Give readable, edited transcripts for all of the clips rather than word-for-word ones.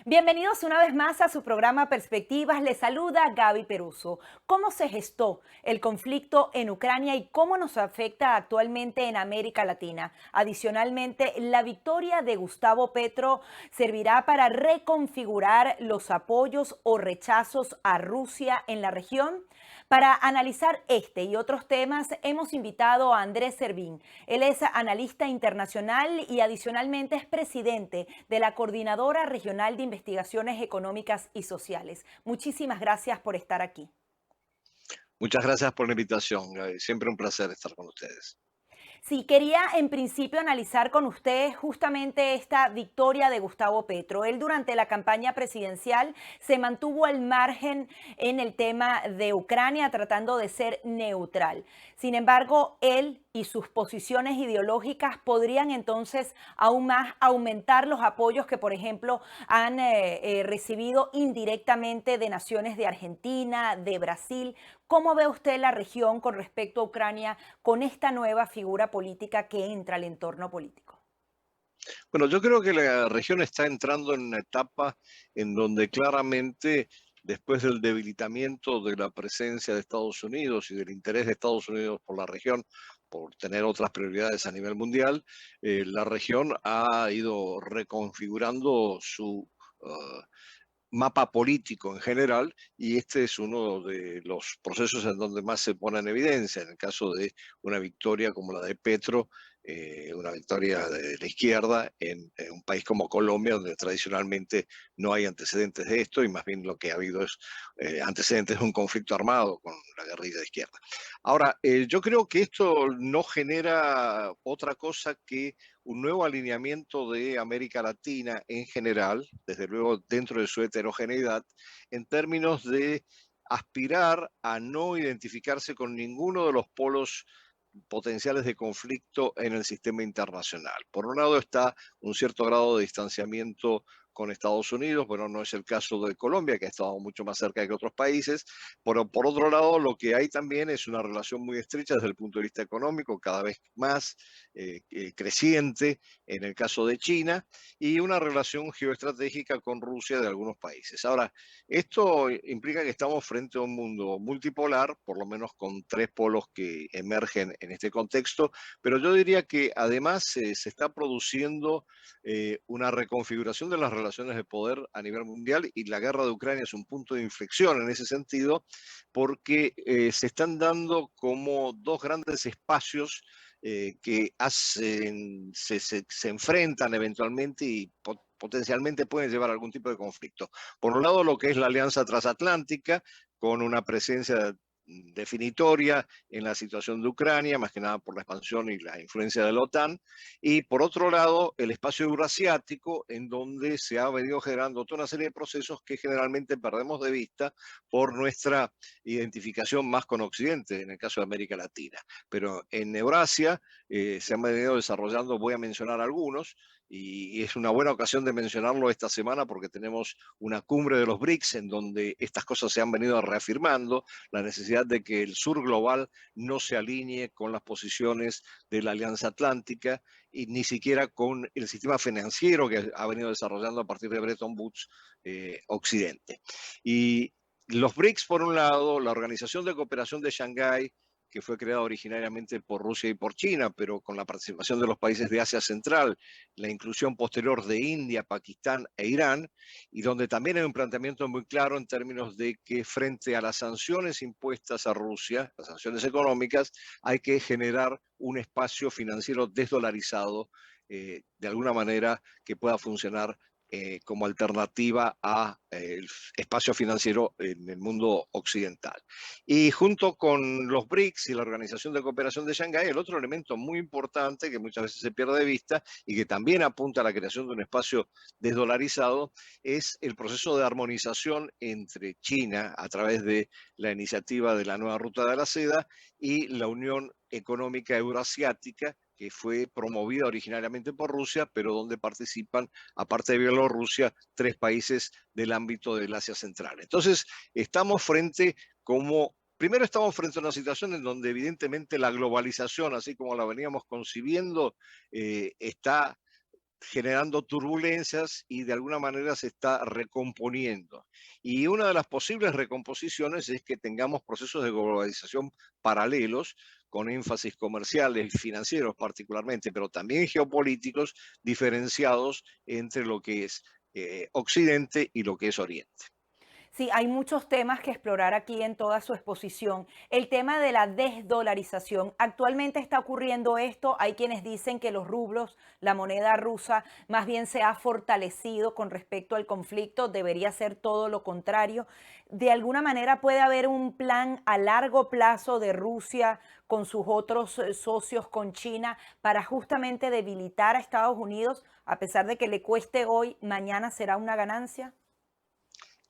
Bienvenidos una vez más a su programa Perspectivas. Les saluda Gaby Peruso. ¿Cómo se gestó el conflicto en Ucrania y cómo nos afecta actualmente en América Latina? Adicionalmente, la victoria de Gustavo Petro servirá para reconfigurar los apoyos o rechazos a Rusia en la región. Para analizar este y otros temas, hemos invitado a Andrés Servín. Él es analista internacional y adicionalmente es presidente de la Coordinadora Regional de Investigaciones Económicas y Sociales. Muchísimas gracias por estar aquí. Muchas gracias por la invitación, Gaby. Siempre un placer estar con ustedes. Sí, quería en principio analizar con ustedes justamente esta victoria de Gustavo Petro. Él durante la campaña presidencial se mantuvo al margen en el tema de Ucrania, tratando de ser neutral. Sin embargo, él y sus posiciones ideológicas podrían entonces aún más aumentar los apoyos que, por ejemplo, han recibido indirectamente de naciones de Argentina, de Brasil. ¿Cómo ve usted la región con respecto a Ucrania con esta nueva figura política que entra al entorno político? Bueno, yo creo que la región está entrando en una etapa en donde claramente, después del debilitamiento de la presencia de Estados Unidos y del interés de Estados Unidos por la región, por tener otras prioridades a nivel mundial, la región ha ido reconfigurando su mapa político en general, y este es uno de los procesos en donde más se pone en evidencia. En el caso de una victoria como la de Petro, una victoria de la izquierda en un país como Colombia, donde tradicionalmente no hay antecedentes de esto, y más bien lo que ha habido es antecedentes de un conflicto armado con la guerrilla de izquierda. Ahora, yo creo que esto no genera otra cosa que un nuevo alineamiento de América Latina en general, desde luego dentro de su heterogeneidad, en términos de aspirar a no identificarse con ninguno de los polos potenciales de conflicto en el sistema internacional. Por un lado está un cierto grado de distanciamiento con Estados Unidos, bueno, no es el caso de Colombia, que ha estado mucho más cerca que otros países, pero por otro lado lo que hay también es una relación muy estrecha desde el punto de vista económico, cada vez más creciente en el caso de China, y una relación geoestratégica con Rusia de algunos países. Ahora, esto implica que estamos frente a un mundo multipolar, por lo menos con tres polos que emergen en este contexto, pero yo diría que además se está produciendo una reconfiguración de las relaciones de poder a nivel mundial, y la guerra de Ucrania es un punto de inflexión en ese sentido, porque se están dando como dos grandes espacios que se enfrentan eventualmente y potencialmente pueden llevar a algún tipo de conflicto. Por un lado, lo que es la Alianza Transatlántica, con una presencia definitoria en la situación de Ucrania, más que nada por la expansión y la influencia de la OTAN, y por otro lado, el espacio eurasiático, en donde se ha venido generando toda una serie de procesos que generalmente perdemos de vista por nuestra identificación más con Occidente, en el caso de América Latina. Pero en Eurasia se han venido desarrollando, voy a mencionar algunos, y es una buena ocasión de mencionarlo esta semana porque tenemos una cumbre de los BRICS en donde estas cosas se han venido reafirmando, la necesidad de que el sur global no se alinee con las posiciones de la Alianza Atlántica y ni siquiera con el sistema financiero que ha venido desarrollando a partir de Bretton Woods Occidente. Y los BRICS, por un lado, la Organización de Cooperación de Shanghái, que fue creada originariamente por Rusia y por China, pero con la participación de los países de Asia Central, la inclusión posterior de India, Pakistán e Irán, y donde también hay un planteamiento muy claro en términos de que frente a las sanciones impuestas a Rusia, las sanciones económicas, hay que generar un espacio financiero desdolarizado, de alguna manera que pueda funcionar como alternativa al espacio financiero en el mundo occidental. Y junto con los BRICS y la Organización de Cooperación de Shanghái, el otro elemento muy importante que muchas veces se pierde de vista y que también apunta a la creación de un espacio desdolarizado es el proceso de armonización entre China a través de la iniciativa de la nueva ruta de la seda y la Unión Económica Euroasiática, que fue promovida originariamente por Rusia, pero donde participan, aparte de Bielorrusia, tres países del ámbito del Asia Central. Entonces, estamos frente como primero estamos frente a una situación en donde evidentemente la globalización, así como la veníamos concibiendo, está generando turbulencias y de alguna manera se está recomponiendo. Y una de las posibles recomposiciones es que tengamos procesos de globalización paralelos con énfasis comerciales y financieros particularmente, pero también geopolíticos diferenciados entre lo que es Occidente y lo que es Oriente. Sí, hay muchos temas que explorar aquí en toda su exposición. El tema de la desdolarización. Actualmente está ocurriendo esto. Hay quienes dicen que los rublos, la moneda rusa, más bien se ha fortalecido con respecto al conflicto. Debería ser todo lo contrario. De alguna manera puede haber un plan a largo plazo de Rusia con sus otros socios, con China, para justamente debilitar a Estados Unidos, a pesar de que le cueste hoy, mañana será una ganancia.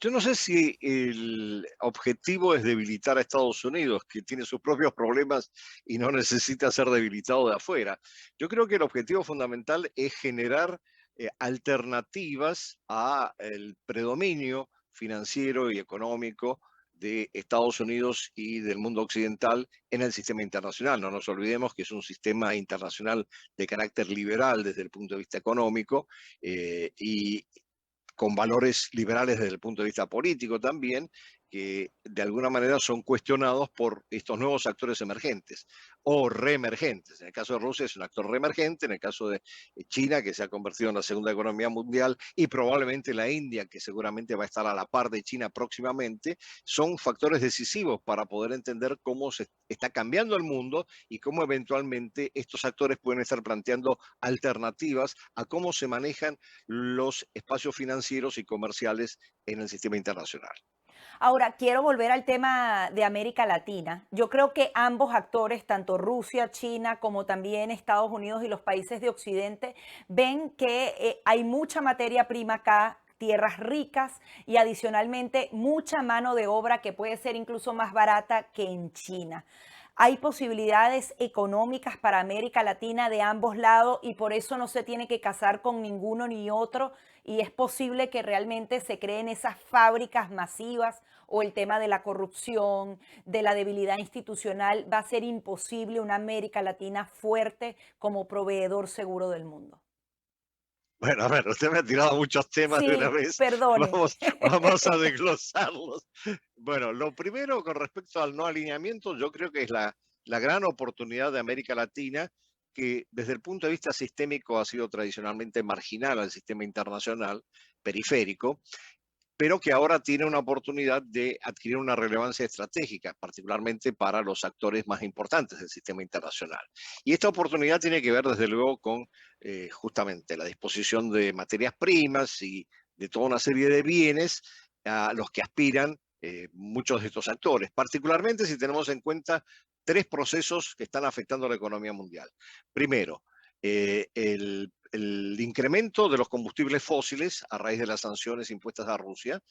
Yo no sé si el objetivo es debilitar a Estados Unidos, que tiene sus propios problemas y no necesita ser debilitado de afuera. Yo creo que el objetivo fundamental es generar alternativas a el predominio financiero y económico de Estados Unidos y del mundo occidental en el sistema internacional. No nos olvidemos que es un sistema internacional de carácter liberal desde el punto de vista económico y con valores liberales desde el punto de vista político también, que de alguna manera son cuestionados por estos nuevos actores emergentes o reemergentes. En el caso de Rusia es un actor reemergente, en el caso de China, que se ha convertido en la segunda economía mundial, y probablemente la India, que seguramente va a estar a la par de China próximamente, son factores decisivos para poder entender cómo se está cambiando el mundo y cómo eventualmente estos actores pueden estar planteando alternativas a cómo se manejan los espacios financieros y comerciales en el sistema internacional. Ahora, quiero volver al tema de América Latina. Yo creo que ambos actores, tanto Rusia, China, como también Estados Unidos y los países de Occidente, ven que hay mucha materia prima acá, tierras ricas y adicionalmente mucha mano de obra que puede ser incluso más barata que en China. Hay posibilidades económicas para América Latina de ambos lados y por eso no se tiene que casar con ninguno ni otro y es posible que realmente se creen esas fábricas masivas o el tema de la corrupción, de la debilidad institucional, va a ser imposible una América Latina fuerte como proveedor seguro del mundo. Bueno, a ver, usted me ha tirado muchos temas de una Sí, vez. perdone. Vamos a desglosarlos. Bueno, lo primero con respecto al no alineamiento, yo creo que es la gran oportunidad de América Latina, que desde el punto de vista sistémico ha sido tradicionalmente marginal al sistema internacional, periférico, pero que ahora tiene una oportunidad de adquirir una relevancia estratégica, particularmente para los actores más importantes del sistema internacional. Y esta oportunidad tiene que ver, desde luego, con justamente la disposición de materias primas y de toda una serie de bienes a los que aspiran muchos de estos actores, particularmente si tenemos en cuenta tres procesos que están afectando a la economía mundial. Primero, el incremento de los combustibles fósiles a raíz de las sanciones impuestas a Rusia.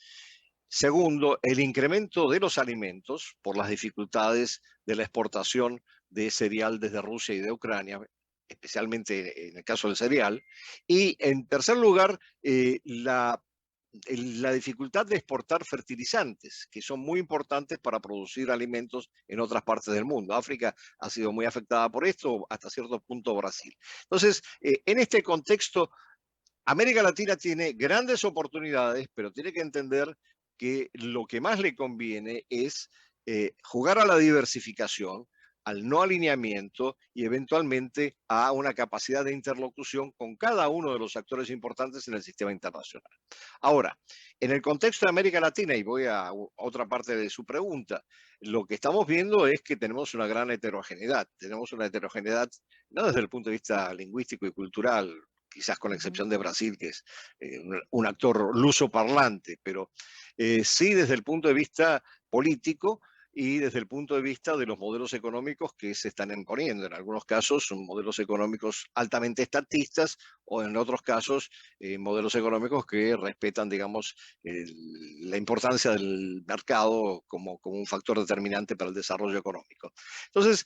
Segundo, el incremento de los alimentos por las dificultades de la exportación de cereal desde Rusia y de Ucrania, especialmente en el caso del cereal. Y en tercer lugar, la dificultad de exportar fertilizantes, que son muy importantes para producir alimentos en otras partes del mundo. África ha sido muy afectada por esto, hasta cierto punto Brasil. Entonces, en este contexto, América Latina tiene grandes oportunidades, pero tiene que entender que lo que más le conviene es jugar a la diversificación, al no alineamiento y eventualmente a una capacidad de interlocución con cada uno de los actores importantes en el sistema internacional. Ahora, en el contexto de América Latina, y voy a otra parte de su pregunta, lo que estamos viendo es que tenemos una gran heterogeneidad. Tenemos una heterogeneidad no desde el punto de vista lingüístico y cultural, quizás con la Ujú. excepción de Brasil, que es un actor luso parlante, pero sí desde el punto de vista político y desde el punto de vista de los modelos económicos que se están imponiendo. En algunos casos son modelos económicos altamente estatistas o en otros casos modelos económicos que respetan, digamos, la importancia del mercado como un factor determinante para el desarrollo económico. Entonces,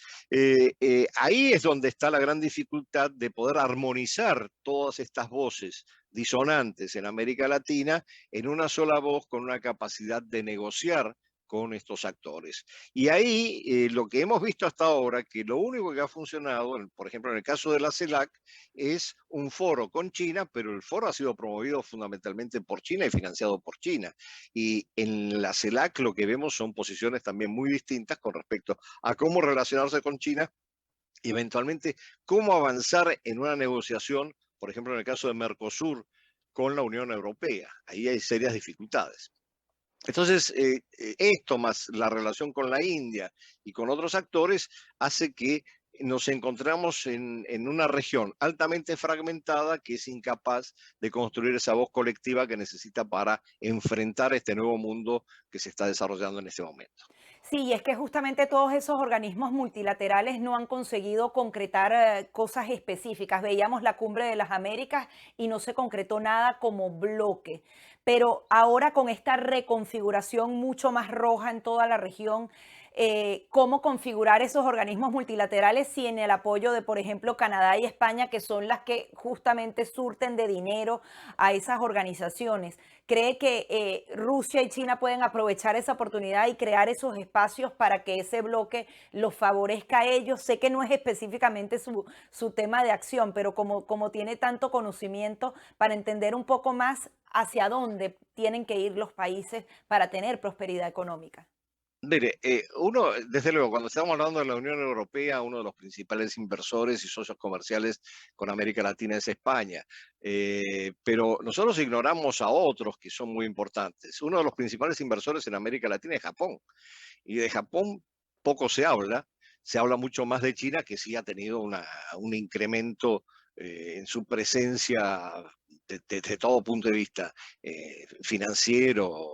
ahí es donde está la gran dificultad de poder armonizar todas estas voces disonantes en América Latina en una sola voz con una capacidad de negociar con estos actores. Y ahí lo que hemos visto hasta ahora, que lo único que ha funcionado, por ejemplo, en el caso de la CELAC, es un foro con China, pero el foro ha sido promovido fundamentalmente por China y financiado por China. Y en la CELAC lo que vemos son posiciones también muy distintas con respecto a cómo relacionarse con China y eventualmente cómo avanzar en una negociación, por ejemplo, en el caso de Mercosur con la Unión Europea. Ahí hay serias dificultades. Entonces, esto más la relación con la India y con otros actores hace que nos encontramos en una región altamente fragmentada que es incapaz de construir esa voz colectiva que necesita para enfrentar este nuevo mundo que se está desarrollando en este momento. Sí, y es que justamente todos esos organismos multilaterales no han conseguido concretar cosas específicas. Veíamos la Cumbre de las Américas y no se concretó nada como bloque. Pero ahora con esta reconfiguración mucho más roja en toda la región, ¿cómo configurar esos organismos multilaterales sin el apoyo de, por ejemplo, Canadá y España, que son las que justamente surten de dinero a esas organizaciones? ¿Cree que Rusia y China pueden aprovechar esa oportunidad y crear esos espacios para que ese bloque los favorezca a ellos? Sé que no es específicamente su tema de acción, pero como tiene tanto conocimiento para entender un poco más hacia dónde tienen que ir los países para tener prosperidad económica. Mire, uno, desde luego, cuando estamos hablando de la Unión Europea, uno de los principales inversores y socios comerciales con América Latina es España. Pero nosotros ignoramos a otros que son muy importantes. Uno de los principales inversores en América Latina es Japón. Y de Japón poco se habla mucho más de China, que sí ha tenido un incremento en su presencia desde todo punto de vista financiero,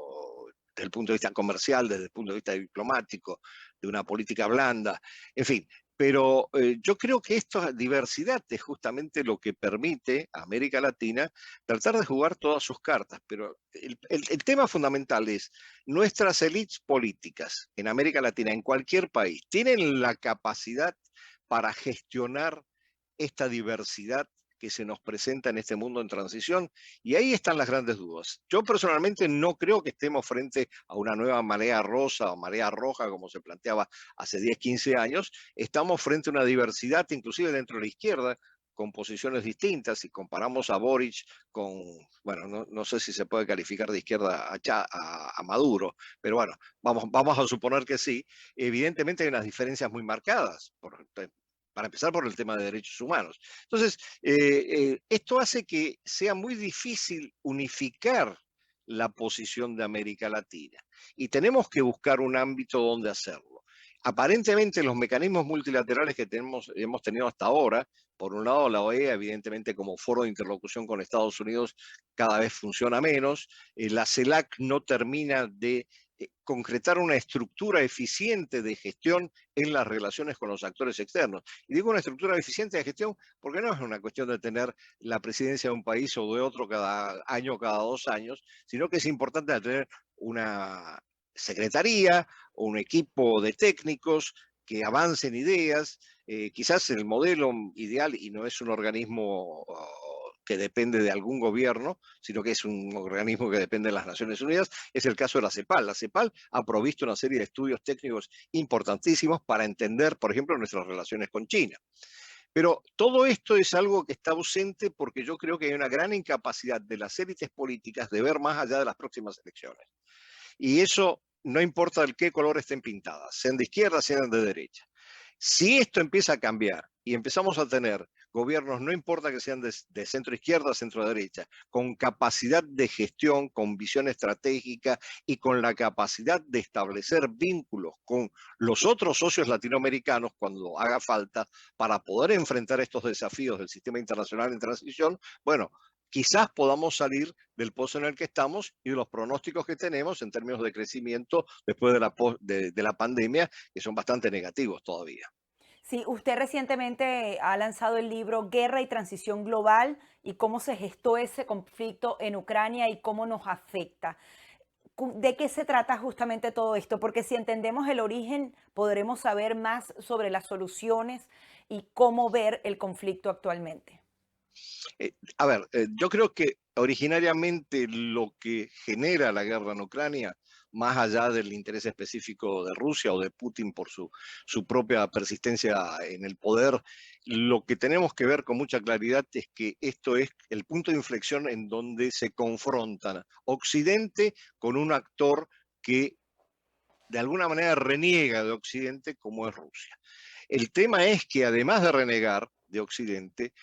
desde el punto de vista comercial, desde el punto de vista diplomático, de una política blanda, en fin. Pero yo creo que esta diversidad es justamente lo que permite a América Latina tratar de jugar todas sus cartas. Pero el tema fundamental es, nuestras élites políticas en América Latina, en cualquier país, tienen la capacidad para gestionar esta diversidad que se nos presenta en este mundo en transición, y ahí están las grandes dudas. Yo personalmente no creo que estemos frente a una nueva marea rosa o marea roja, como se planteaba hace 10, 15 años. Estamos frente a una diversidad, inclusive dentro de la izquierda, con posiciones distintas. Si comparamos a Boric con, bueno, no sé si se puede calificar de izquierda a Maduro, pero bueno, vamos a suponer que sí. Evidentemente hay unas diferencias muy marcadas, para empezar por el tema de derechos humanos. Entonces, esto hace que sea muy difícil unificar la posición de América Latina y tenemos que buscar un ámbito donde hacerlo. Aparentemente los mecanismos multilaterales que hemos tenido hasta ahora, por un lado la OEA, evidentemente como foro de interlocución con Estados Unidos, cada vez funciona menos, la CELAC no termina de concretar una estructura eficiente de gestión en las relaciones con los actores externos. Y digo una estructura eficiente de gestión porque no es una cuestión de tener la presidencia de un país o de otro cada año, cada 2 años, sino que es importante tener una secretaría, un equipo de técnicos que avancen ideas. Quizás el modelo ideal, y no es un organismo que depende de algún gobierno, sino que es un organismo que depende de las Naciones Unidas, es el caso de la CEPAL. La CEPAL ha provisto una serie de estudios técnicos importantísimos para entender, por ejemplo, nuestras relaciones con China. Pero todo esto es algo que está ausente porque yo creo que hay una gran incapacidad de las élites políticas de ver más allá de las próximas elecciones. Y eso no importa de qué color estén pintadas, sean de izquierda, sean de derecha. Si esto empieza a cambiar y empezamos a tener gobiernos, no importa que sean de centro izquierda, centro derecha, con capacidad de gestión, con visión estratégica y con la capacidad de establecer vínculos con los otros socios latinoamericanos cuando haga falta para poder enfrentar estos desafíos del sistema internacional en transición, bueno, quizás podamos salir del pozo en el que estamos y de los pronósticos que tenemos en términos de crecimiento después de la pandemia, que son bastante negativos todavía. Sí, usted recientemente ha lanzado el libro Guerra y Transición Global y cómo se gestó ese conflicto en Ucrania y cómo nos afecta. ¿De qué se trata justamente todo esto? Porque si entendemos el origen, podremos saber más sobre las soluciones y cómo ver el conflicto actualmente. A ver, yo creo que originariamente lo que genera la guerra en Ucrania más allá del interés específico de Rusia o de Putin por su propia persistencia en el poder. Lo que tenemos que ver con mucha claridad es que esto es el punto de inflexión en donde se confrontan Occidente con un actor que de alguna manera reniega de Occidente, como es Rusia. El tema es que además de renegar de Occidente,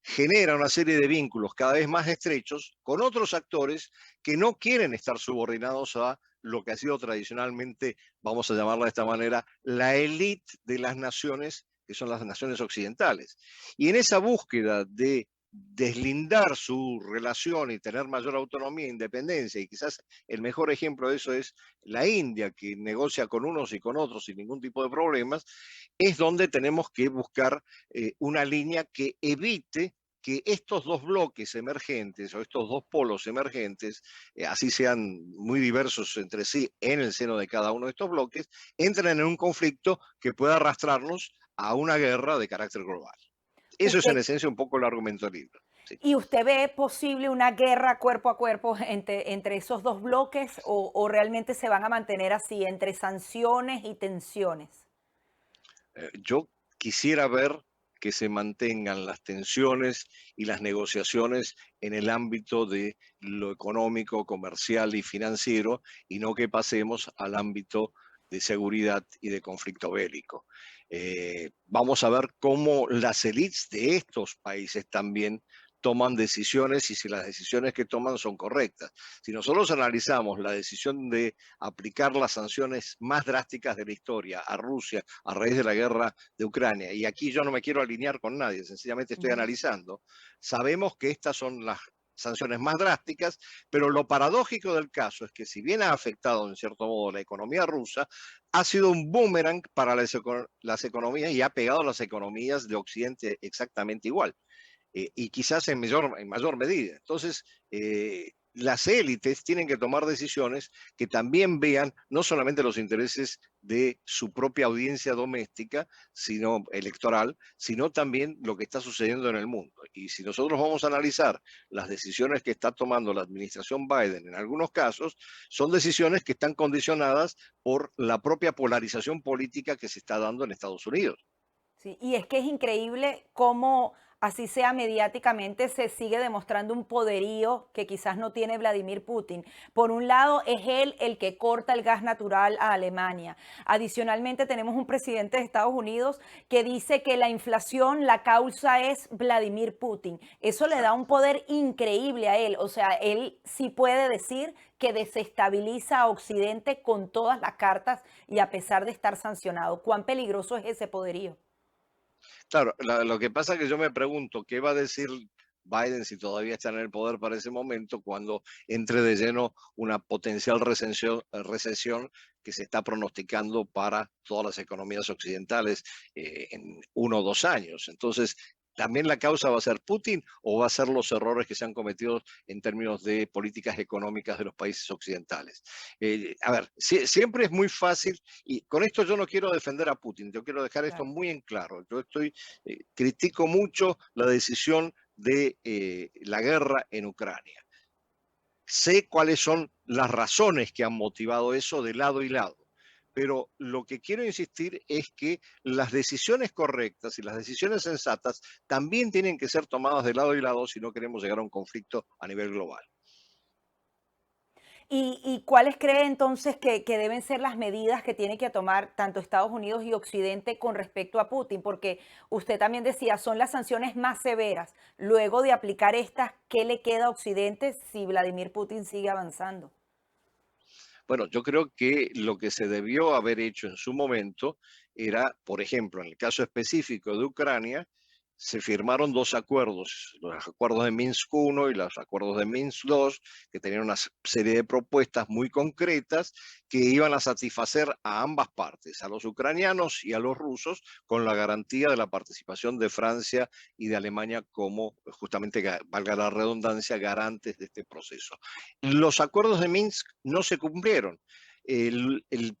genera una serie de vínculos cada vez más estrechos con otros actores que no quieren estar subordinados a lo que ha sido tradicionalmente, vamos a llamarla de esta manera, la élite de las naciones, que son las naciones occidentales. Y en esa búsqueda de deslindar su relación y tener mayor autonomía e independencia, y quizás el mejor ejemplo de eso es la India, que negocia con unos y con otros sin ningún tipo de problemas, es donde tenemos que buscar una línea que evite que estos dos bloques emergentes o estos dos polos emergentes, así sean muy diversos entre sí en el seno de cada uno de estos bloques, entren en un conflicto que pueda arrastrarnos a una guerra de carácter global. Eso es en Usted, esencia un poco el argumento del libro. Sí. ¿Y usted ve posible una guerra cuerpo a cuerpo entre esos dos bloques o realmente se van a mantener así, entre sanciones y tensiones? Yo quisiera ver que se mantengan las tensiones y las negociaciones en el ámbito de lo económico, comercial y financiero, y no que pasemos al ámbito de seguridad y de conflicto bélico. Vamos a ver cómo las élites de estos países también toman decisiones y si las decisiones que toman son correctas. Si nosotros analizamos la decisión de aplicar las sanciones más drásticas de la historia a Rusia a raíz de la guerra de Ucrania, y aquí yo no me quiero alinear con nadie, sencillamente estoy Ujú. analizando, sabemos que estas son las sanciones más drásticas, pero lo paradójico del caso es que si bien ha afectado en cierto modo la economía rusa, ha sido un boomerang para las economías y ha pegado a las economías de Occidente exactamente igual, y quizás en mayor medida. Entonces, las élites tienen que tomar decisiones que también vean no solamente los intereses de su propia audiencia doméstica, sino electoral, sino también lo que está sucediendo en el mundo. Y si nosotros vamos a analizar las decisiones que está tomando la administración Biden, en algunos casos, son decisiones que están condicionadas por la propia polarización política que se está dando en Estados Unidos. Sí, y es que es increíble cómo, así sea mediáticamente, se sigue demostrando un poderío que quizás no tiene Vladimir Putin. Por un lado, es él el que corta el gas natural a Alemania. Adicionalmente, tenemos un presidente de Estados Unidos que dice que la inflación, la causa es Vladimir Putin. Eso le da un poder increíble a él. O sea, él sí puede decir que desestabiliza a Occidente con todas las cartas y a pesar de estar sancionado. ¿Cuán peligroso es ese poderío? Claro, lo que pasa es que yo me pregunto qué va a decir Biden si todavía está en el poder para ese momento cuando entre de lleno una potencial recesión que se está pronosticando para todas las economías occidentales en 1 o 2 años. Entonces, ¿también la causa va a ser Putin o va a ser los errores que se han cometido en términos de políticas económicas de los países occidentales? A ver, siempre es muy fácil, y con esto yo no quiero defender a Putin, yo quiero dejar esto Claro. muy en claro. Yo critico mucho la decisión de la guerra en Ucrania. Sé cuáles son las razones que han motivado eso de lado y lado, pero lo que quiero insistir es que las decisiones correctas y las decisiones sensatas también tienen que ser tomadas de lado y lado si no queremos llegar a un conflicto a nivel global. ¿Y cuáles cree entonces que deben ser las medidas que tiene que tomar tanto Estados Unidos y Occidente con respecto a Putin? Porque usted también decía, son las sanciones más severas. Luego de aplicar estas, ¿qué le queda a Occidente si Vladimir Putin sigue avanzando? Bueno, yo creo que lo que se debió haber hecho en su momento era, por ejemplo, en el caso específico de Ucrania, se firmaron dos acuerdos, los acuerdos de Minsk I y los acuerdos de Minsk II, que tenían una serie de propuestas muy concretas que iban a satisfacer a ambas partes, a los ucranianos y a los rusos, con la garantía de la participación de Francia y de Alemania como, justamente, valga la redundancia, garantes de este proceso. Los acuerdos de Minsk no se cumplieron,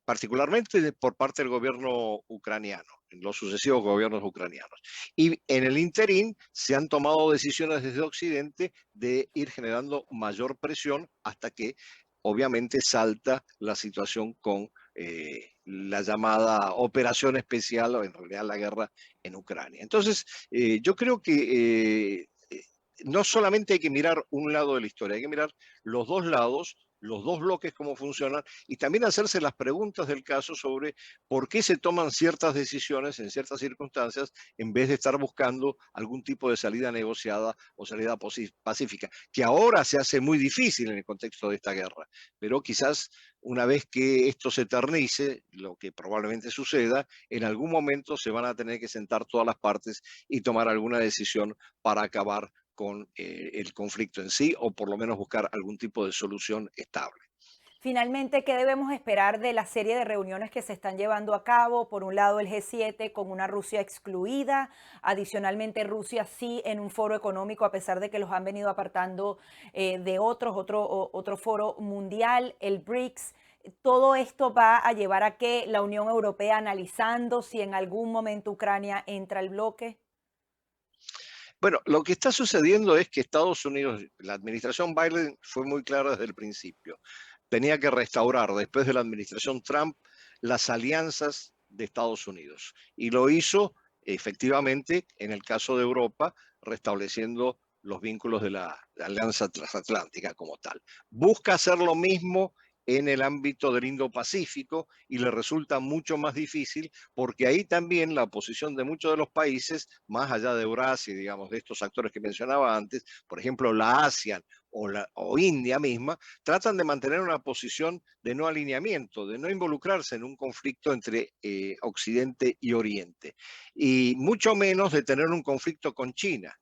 particularmente por parte del gobierno ucraniano, en los sucesivos gobiernos ucranianos. Y en el interín se han tomado decisiones desde Occidente de ir generando mayor presión hasta que obviamente salta la situación con la llamada operación especial o en realidad la guerra en Ucrania. Entonces, yo creo que no solamente hay que mirar un lado de la historia, hay que mirar los dos lados, los dos bloques, cómo funcionan, y también hacerse las preguntas del caso sobre por qué se toman ciertas decisiones en ciertas circunstancias en vez de estar buscando algún tipo de salida negociada o salida pacífica, que ahora se hace muy difícil en el contexto de esta guerra, pero quizás una vez que esto se eternice, lo que probablemente suceda, en algún momento se van a tener que sentar todas las partes y tomar alguna decisión para acabar con el conflicto en sí o por lo menos buscar algún tipo de solución estable. Finalmente, ¿qué debemos esperar de la serie de reuniones que se están llevando a cabo? Por un lado, el G7 con una Rusia excluida, adicionalmente Rusia sí en un foro económico, a pesar de que los han venido apartando de otro foro mundial, el BRICS. Todo esto va a llevar a que la Unión Europea analizando si en algún momento Ucrania entra al bloque. Bueno, lo que está sucediendo es que Estados Unidos, la administración Biden fue muy clara desde el principio. Tenía que restaurar después de la administración Trump las alianzas de Estados Unidos. Y lo hizo efectivamente en el caso de Europa, restableciendo los vínculos de la alianza transatlántica como tal. Busca hacer lo mismo en el ámbito del Indo-Pacífico y le resulta mucho más difícil porque ahí también la posición de muchos de los países, más allá de Eurasia, digamos, de estos actores que mencionaba antes, por ejemplo, la ASEAN o India misma, tratan de mantener una posición de no alineamiento, de no involucrarse en un conflicto entre Occidente y Oriente, y mucho menos de tener un conflicto con China.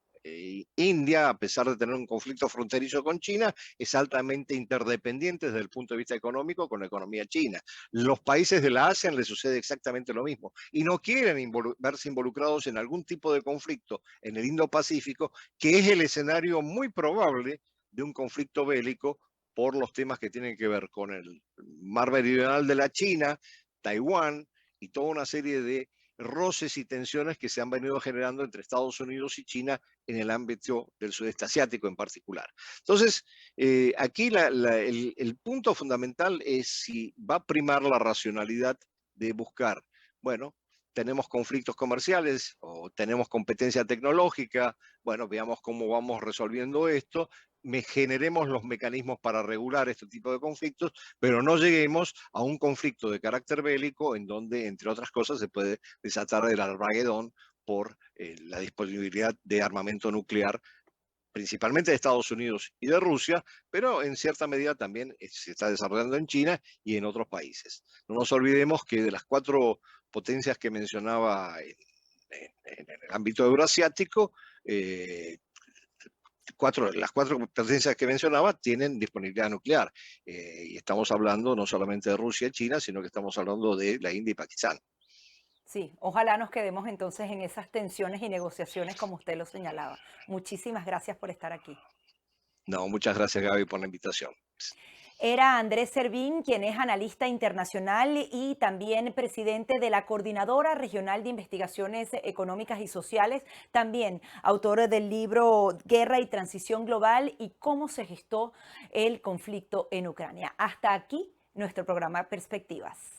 India, a pesar de tener un conflicto fronterizo con China, es altamente interdependiente desde el punto de vista económico con la economía china. Los países de la ASEAN les sucede exactamente lo mismo y no quieren verse involucrados en algún tipo de conflicto en el Indo-Pacífico, que es el escenario muy probable de un conflicto bélico por los temas que tienen que ver con el mar meridional de la China, Taiwán y toda una serie de roces y tensiones que se han venido generando entre Estados Unidos y China en el ámbito del sudeste asiático en particular. Entonces, aquí el punto fundamental es si va a primar la racionalidad de buscar, bueno, tenemos conflictos comerciales o tenemos competencia tecnológica, bueno, veamos cómo vamos resolviendo esto, generemos los mecanismos para regular este tipo de conflictos, pero no lleguemos a un conflicto de carácter bélico en donde, entre otras cosas, se puede desatar el Armagedón por la disponibilidad de armamento nuclear, principalmente de Estados Unidos y de Rusia, pero en cierta medida también se está desarrollando en China y en otros países. No nos olvidemos que de las cuatro potencias que mencionaba en el ámbito euroasiático, las cuatro potencias que mencionaba tienen disponibilidad nuclear. Y estamos hablando no solamente de Rusia y China, sino que estamos hablando de la India y Pakistán. Sí, ojalá nos quedemos entonces en esas tensiones y negociaciones como usted lo señalaba. Muchísimas gracias por estar aquí. No, muchas gracias Gaby por la invitación. Era Andrés Servín, quien es analista internacional y también presidente de la Coordinadora Regional de Investigaciones Económicas y Sociales, también autor del libro Guerra y Transición Global y cómo se gestó el conflicto en Ucrania. Hasta aquí nuestro programa Perspectivas.